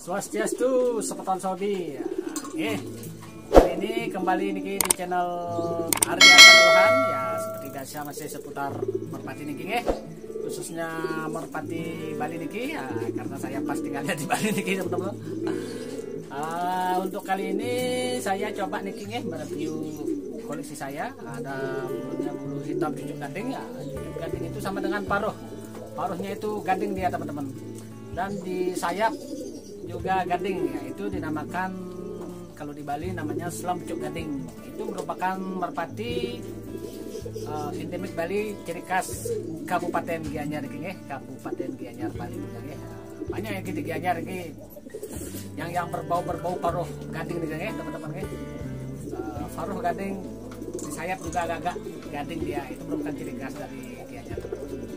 Swastiastu, Sepeton Sobi. Kali ini kembali niki di channel Arya Kanuhan ya, seperti biasa masih seputar merpati niki khususnya merpati Bali niki ya, karena saya pas tinggalnya di Bali niki teman-teman. Untuk kali ini saya coba niki mereview koleksi saya. Ada bulu hitam cucuk gading ya. Cucuk gading itu sama dengan paruh. Paruhnya itu gading dia teman-teman. Dan di sayap juga gading ya, itu dinamakan kalau di Bali namanya selamcuk gading. Itu merupakan merpati endemik Bali, ciri khas Kabupaten Gianyar ini, Kabupaten Gianyar Bali ya. Banyak yang di Gianyar ini yang berbau paruh gading nih teman-teman paruh gading di sayap juga agak gading dia, itu merupakan ciri khas dari Gianyar.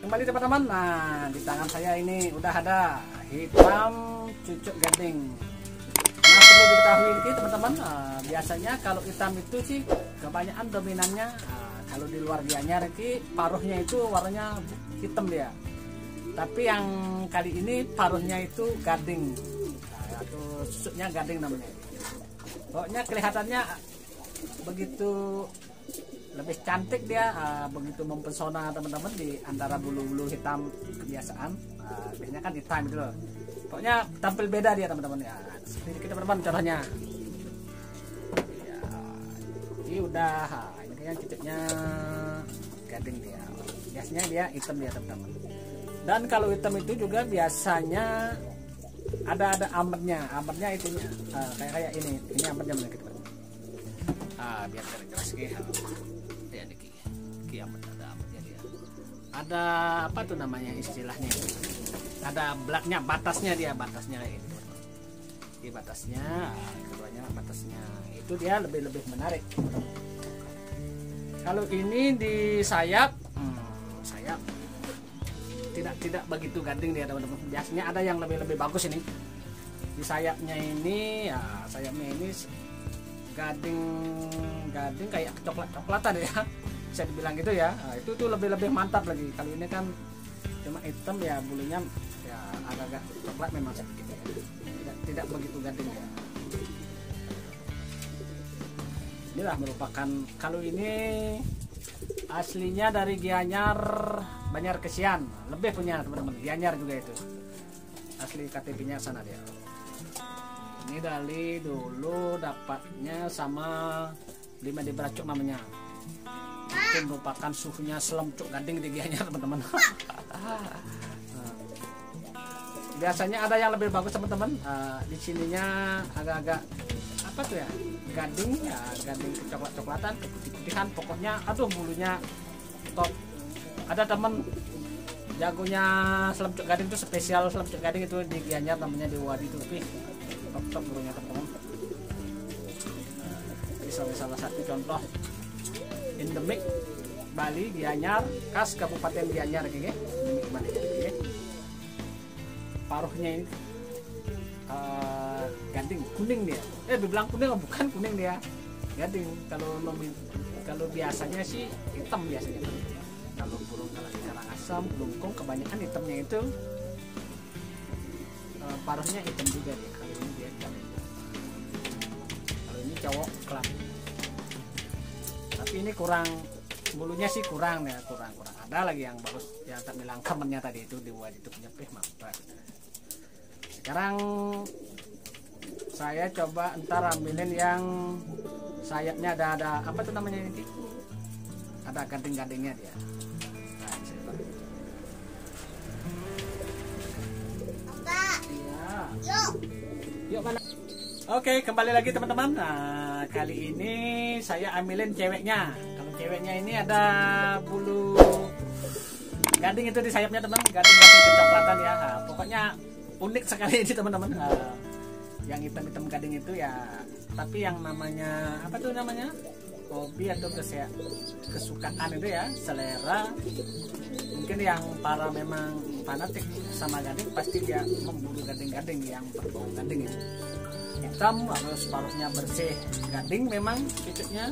Kembali teman-teman, nah di tangan saya ini udah ada hitam cucuk gading. Nah perlu diketahui ini teman-teman, biasanya kalau hitam itu sih kebanyakan dominannya kalau di luar Gianyar ini paruhnya itu warnanya hitam dia. Tapi yang kali ini paruhnya itu gading, atau cucuknya gading namanya. Pokoknya kelihatannya begitu lebih cantik dia, begitu mempesona teman-teman di antara bulu-bulu hitam kebiasaan. Biasanya kan hitam gitu loh. Pokoknya tampil beda dia teman-teman ya. Seperti kita teman-teman contohnya. Ya, ini udah ini kan cucuknya gading dia. Biasanya dia hitam dia teman-teman. Dan kalau hitam itu juga biasanya ada amernya. Amernya itunya kayak ini amernya mana kita. Biar jelas ya niki amer, ada amernya dia. Ada apa tuh namanya istilahnya? Ada blaknya, batasnya itu. Di batasnya, keduanya batasnya. Itu dia lebih menarik. Kalau ini di sayap tidak begitu gading dia teman-teman. Biasanya ada yang lebih bagus ini. Di sayapnya ini ya, gading kayak coklat-coklatan ya. Bisa dibilang gitu ya. Nah, itu tuh lebih mantap lagi. Kalau ini kan cuma hitam ya, bulunya ya agak coklat memang sedikit ya. Tidak begitu gading ya. Inilah merupakan, kalau ini aslinya dari Gianyar Banjar Kesian, lebih punya teman-teman. Gianyar juga itu. Asli KTP-nya sana dia. Ini dari dulu dapatnya sama 5 di Beracuk namanya. Itu merupakan suhunya selamcuk gading di Gianyar teman-teman. Biasanya ada yang lebih bagus teman-teman. Di sininya agak-agak apa tuh ya, gading kecoklat-coklatan, keputih-putihan, pokoknya aduh bulunya top. Ada teman jagonya selamcuk gading itu, spesial selamcuk gading itu di Gianyar namanya di Wadi itu, top bulunya teman-teman. Ini salah satu contoh endemik Bali, Gianyar, khas Kabupaten Gianyar endemik Bali ini. Paruhnya ini gading kuning dia. Dibilang kuning bukan kuning dia, gading. Kalau biasanya sih hitam biasanya. Kalau burung karangasem, belungkung kebanyakan hitamnya itu, paruhnya hitam juga dia. Kalau ini dia gading. Kalau ini cowok kelap. Tapi ini kurang, bulunya sih kurang. Ada lagi yang bagus yang tak bilang kemennya tadi itu di Wadi itu punya mantap. Sekarang saya coba ntar ambilin yang sayapnya ada apa tuh namanya ini? Ada gading-gadingnya dia. Nah, Yuk mana? Oke, kembali lagi teman-teman. Nah, kali ini saya ambilin ceweknya. Kalau ceweknya ini ada bulu gading itu di sayapnya teman, gading kecoklatan ya. Nah, pokoknya unik sekali ini teman-teman. Yang hitam gading itu ya, tapi yang namanya apa tuh namanya, hobi atau kesukaan itu ya, selera. Mungkin yang para memang fanatik sama gading pasti dia memburu gading-gading yang berbau gading ini. Hitam, harus paruhnya bersih gading memang cucuknya,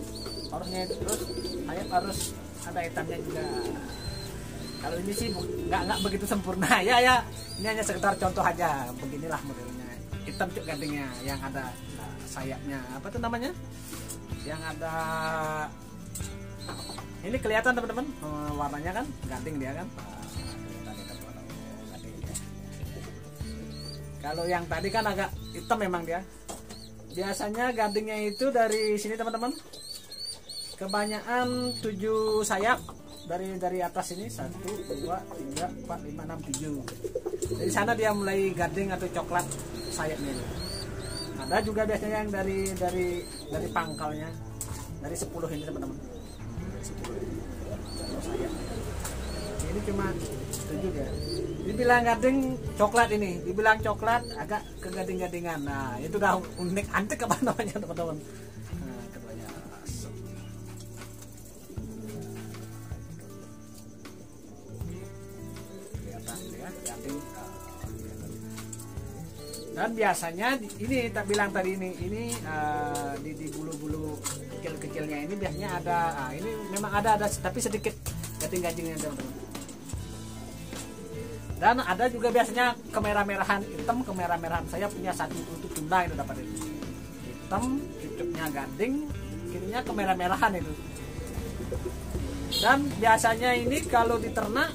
paruhnya itu, terus sayap harus ada hitamnya juga. Kalau ini sih nggak begitu sempurna ya. Ini hanya sekedar contoh aja. Beginilah modelnya. hitam cucuk gadingnya yang ada sayapnya, apa tuh namanya, yang ada ini kelihatan teman-teman, warnanya kan gading dia kan. Kalau yang tadi kan agak hitam memang dia. Biasanya gadingnya itu dari sini teman-teman, kebanyakan 7 sayap dari atas ini, 1, 2, 3, 4, 5, 6, 7. Dari sana dia mulai gading atau coklat sayapnya. Ada juga biasanya yang dari pangkalnya, dari 10 ini teman-teman. Sayap. Ini cuma 7 dia. Dibilang gading coklat ini, dibilang coklat agak kegading-gadingan. Nah, itu udah unik antik apa namanya teman-teman. Nah, keduanya kelihatan ya, gading. Dan biasanya ini tak bilang tadi ini di bulu-bulu kecil-kecilnya ini biasanya ada. Ini memang ada tapi sedikit gading-gadingnya teman-teman. Dan ada juga biasanya kemerah-merahan hitam, kemerah-merahan. Saya punya 1 untuk tunda itu dapat itu. Hitam, cucuknya gading, kirinya kemerah-merahan itu. Dan biasanya ini kalau diternak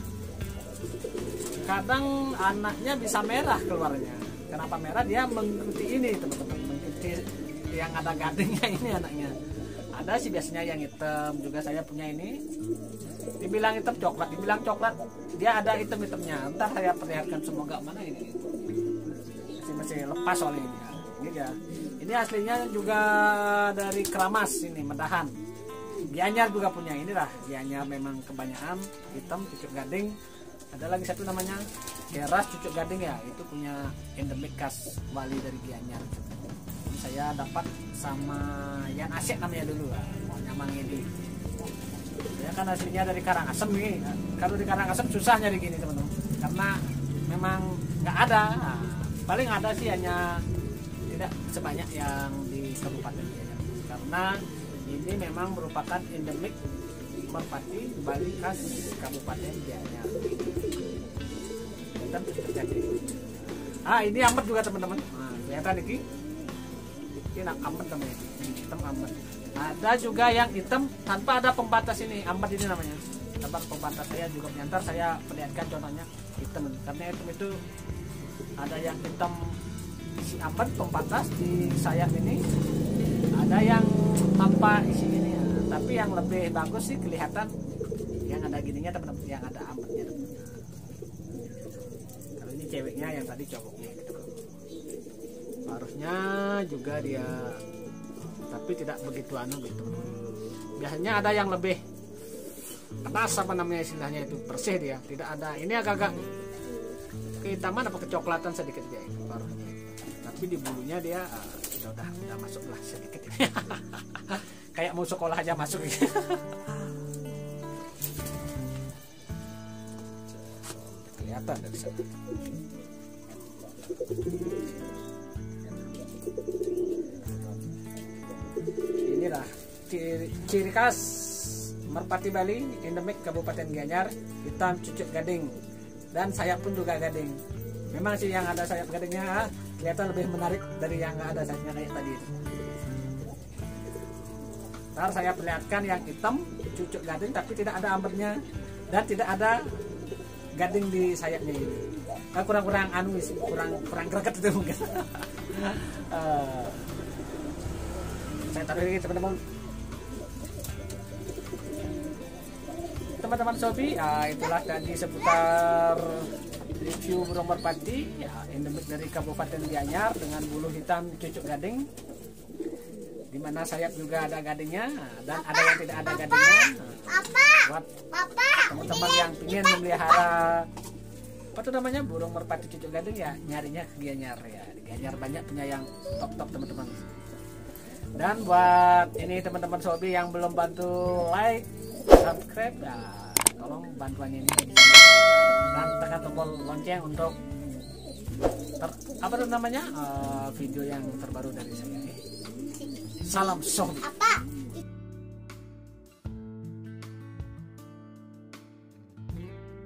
kadang anaknya bisa merah keluarnya. Kenapa merah? Dia mengikuti ini teman-teman, mengikuti yang ada gadingnya ini anaknya. Ada sih biasanya yang hitam juga saya punya ini. Dibilang hitam coklat, dibilang coklat, dia ada hitam-hitamnya. Ntar saya perlihatkan, semoga mana ini. Masih lepas soalnya ini. Ini dia. Ini aslinya juga dari Keramas ini, Medahan. Gianyar juga punya, inilah Gianyar memang kebanyakan hitam cucuk gading. Ada lagi satu namanya Keras cucuk gading ya, itu punya endemik khas Bali dari Gianyar. Ini saya dapat sama Yan Asyik namanya dulu lah, Mang Edi. Ya kan aslinya dari Karangasem nih. Kalau di Karangasem susah nyari gini teman-teman, karena memang nggak ada. Nah, paling ada sih hanya tidak sebanyak yang di Kabupaten Gianyar. Karena ini memang merupakan endemik merpati Bali khas Kabupaten Gianyar. Dan terjadi. Ini amet juga teman-teman. Nah, kelihatan ini amet namanya. Hitam amet. Ada juga yang hitam tanpa ada pembatas ini, amet ini namanya. Tanpa pembatas saya juga menyantar, saya perlihatkan contohnya hitam. Karena hitam itu ada yang hitam isi amet pembatas di sayap ini, ada yang tanpa isi ini. Tapi yang lebih bagus sih kelihatan yang ada gininya teman-teman, yang ada ametnya teman-teman. Kalau ini ceweknya, yang tadi cowoknya gitu. Paruhnya juga dia, tapi tidak begitu gitu. Biasanya ada yang lebih atas, apa namanya istilahnya itu, bersih dia. Tidak ada, ini agak-agak kehitaman apa kecoklatan sedikit dia itu paruhnya. Tapi di bulunya dia udah masuk lah sedikit. Kayak mau sekolah aja masuk. Kelihatan dari sana. Inilah ciri khas merpati Bali endemik Kabupaten Gianyar, hitam cucuk gading, dan sayap pun juga gading. Memang sih yang ada sayap gadingnya kelihatan lebih menarik dari yang nggak ada sayapnya kayak tadi itu. Ntar saya perlihatkan yang hitam cucuk gading tapi tidak ada ambernya dan tidak ada gading di sayapnya ini. Kurang kurang greget itu mungkin. Saya taruh lagi teman-teman Sobi. Itulah tadi seputar review burung merpati endemik dari Kabupaten Gianyar dengan bulu hitam cucuk gading, dimana sayap juga ada gadingnya dan ada yang tidak ada gadingnya. Buat teman-teman yang ingin memelihara apa tuh namanya burung merpati cucuk gading ya, nyarinya ke Gianyar ya. Di Gianyar banyak punya yang top teman-teman. Dan buat ini teman-teman Sobi yang belum bantu like, subscribe, tolong bantuannya ini dan tekan tombol lonceng untuk apa tuh namanya video yang terbaru dari saya. Salam Sobi.